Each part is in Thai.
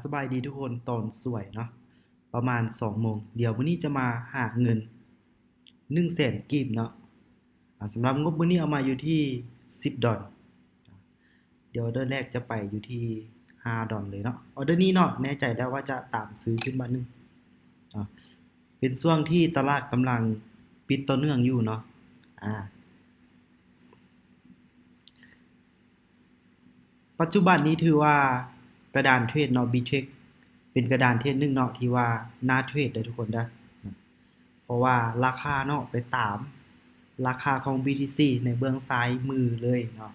สบายดีทุกคนตอนสวยเนาะประมาณ2โมงเดี๋ยววันนี้จะมาหาเงิน100,000กีบเนาะสำหรับงบวันนี้เอามาอยู่ที่$10เดี๋ยวออเดอร์แรกจะไปอยู่ที่$5เลยเนาะออเดอร์นี้เนาะแน่ใจแล้วว่าจะตามซื้อขึ้นมานึงเป็นช่วงที่ตลาดกำลังปิดต่อเนื่องอยู่เนาะอ่าปัจจุบันนี้ถือว่ากระดานเทรดเนาะ Bittrex เป็นกระดานเทรดหนึ่งเนาะที่ว่าน่าเทรดได้ทุกคนนะเพราะว่าราคาเนาะไปตามราคาของ BTC ในเบื้องซ้ายมือเลยเนาะ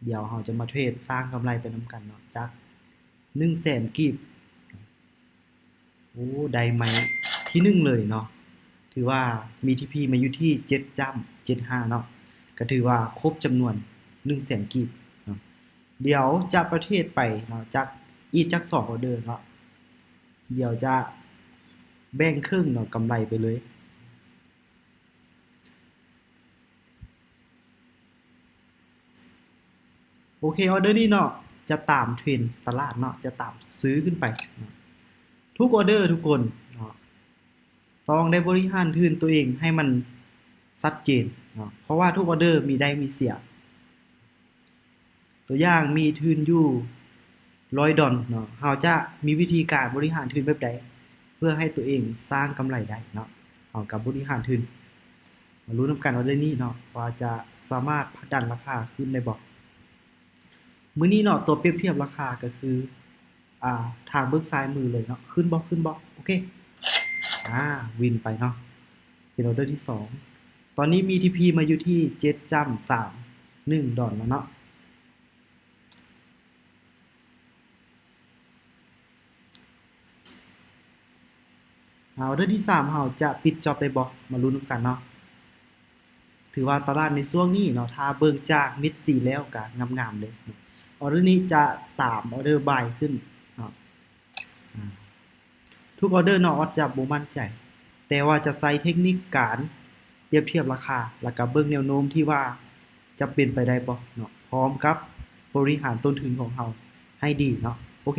เดี๋ยวเราจะมาเทรดสร้างกำไรไปนำกันเนาะจาก100,000กีบโอ้ได้ไหมที่1เลยเนาะถือว่ามี TP มาอยู่ที่7จ้ำ75เนาะก็ถือว่าครบจำนวน100,000กีบเนาะเดี๋ยวจะประเทศไปเนาะจากอีกจาก2ออเดอร์เนาะเดี๋ยวจะแบ่งครึ่งเนาะกำไรไปเลยโอเคออเดอร์นี้เนาะจะตามเทรนตลาดเนาะจะตามซื้อขึ้นไปทุกออเดอร์ทุกคนเนาะต้องได้บริหารทุนตัวเองให้มันชัดเจนเนาะเพราะว่าทุกออเดอร์มีได้มีเสียตัวอย่างมีทุนอยู่$100เนาะเราจะมีวิธีการบริหารทุนแบบใดเพื่อให้ตัวเองสร้างกำไรได้เนาะเอากับบริหารทุนมารู้นำกันออเดอร์นี้เนาะว่าจะสามารถผลักดันราคาขึ้นได้บ่มื้อนี้เนาะตัวเปรียบเทียบราคาก็คือทางเบื้องซ้ายมือเลยเนาะขึ้นบ่โอเควินไปเนาะเป็นออเดอร์ที่2ตอนนี้มี TP มาอยู่ที่$7.31แล้วเนาะออเดอร์ที่3เราจะปิดจ็อบได้บ่มาลุ้นนำกันเนาะถือว่าตลาดในช่วงนี้เนาะถ้าเบิ่งจากมิด4แล้วก็งามๆเลยออเดอร์นี้จะตามออเดอร์บายขึ้นเนาะทุกออเดอร์เนาะออดจะบ่มั่นใจแต่ว่าจะใช้เทคนิคการเปรียบเทียบราคาแล้วก็เบิ่งแนวโน้มที่ว่าจะเป็นไปได้บ่เนาะพร้อมกับบริหารต้นทุนของเราให้ดีเนาะโอเค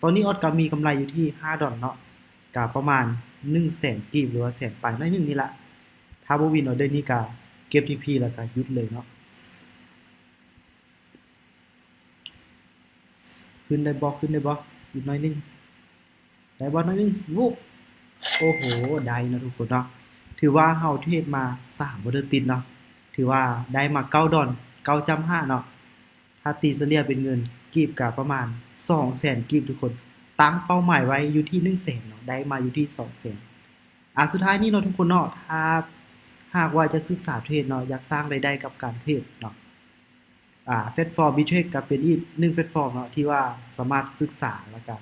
ตอนนี้ออดก็มีกำไรอยู่ที่$5เนาะก็ประมาณ100,000กีบหรือว่าแสนปลายน้อยนึงนี่ล่ะถ้าบ่วินออเดอร์นี้ก็เก็บ TP แล้วก็หยุดเลยเนาะขึ้นได้บ่อีกหน่อยนึงได้บ่หน่อยนึงวูบโอ้โหได้เนาะทุกคนเนาะถือว่าเราเทรดมา3ออเดอร์ติดเนาะถือว่าได้มา$9 9.5เนาะถ้าตีเฉลี่ยเป็นเงินกีบก็ประมาณ200,000กีบทุกคนตั้งเป้าหมายไว้อยู่ที่100,000เนาะได้มาอยู่ที่200,000สุดท้ายนี้เนาะทุกคนเนาะถ้าหากว่าจะศึกษาเทรดเนาะอยากสร้างรายได้กับการเทรดเนาะPlatform Bittrex ก็เป็นอีก1แพลตฟอร์มเนาะที่ว่าสามารถศึกษาแล้วก็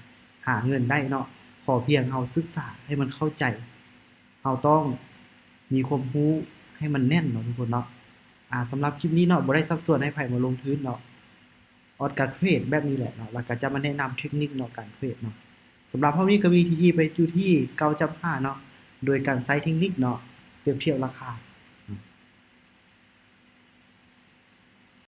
หาเงินได้เนาะขอเพียงเราศึกษาให้มันเข้าใจเราต้องมีความรู้ให้มันแน่นเนาะทุกคนเนาะสำหรับคลิปนี้เนาะบ่ได้ชักชวนให้ไผมาลงทุนเนาะออดก็เทรดแบบนี้แหละเนาะแล้วก็จะมาแนะนำเทคนิคเนาะการเทรดเนาะสำหรับเรานี้ก็มีที่ไปอยู่ที่9.5เนาะโดยการใช้เทคนิคเนาะเปรียบเทียบราคา